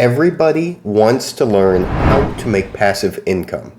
Everybody wants to learn how to make passive income.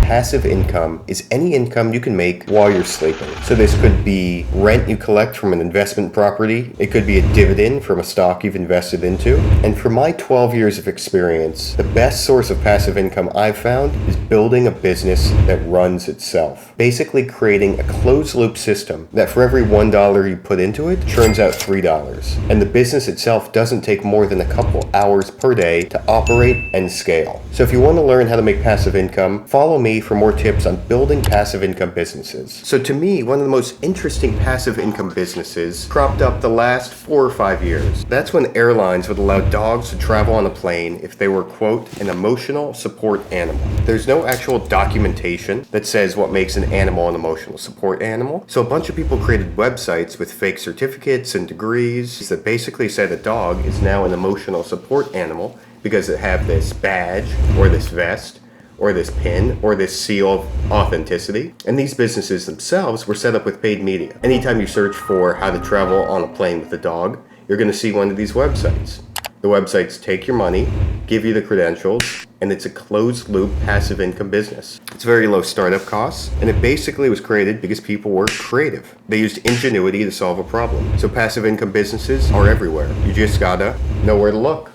Passive income is any income you can make while you're sleeping. So this could be rent you collect from an investment property. It could be a dividend from a stock you've invested into. And from my 12 years of experience, the best source of passive income I've found is building a business that runs itself. Basically creating a closed loop system that for every $1 you put into it, churns out $3. And the business itself doesn't take more than a couple hours per day to operate and scale. So if you want to learn how to make passive income, follow me for more tips on building passive income businesses. So to me, one of the most interesting passive income businesses cropped up the last 4 or 5 years. That's when airlines would allow dogs to travel on a plane if they were, quote, an emotional support animal. There's no actual documentation that says what makes an animal an emotional support animal. So a bunch of people created websites with fake certificates and degrees that basically said a dog is now an emotional support animal because it have this badge or this vest or this pin, or this seal of authenticity. And these businesses themselves were set up with paid media. Anytime you search for how to travel on a plane with a dog, you're going to see one of these websites. The websites take your money, give you the credentials, and it's a closed loop passive income business. It's very low startup costs, and it basically was created because people were creative. They used ingenuity to solve a problem. So passive income businesses are everywhere. You just gotta know where to look.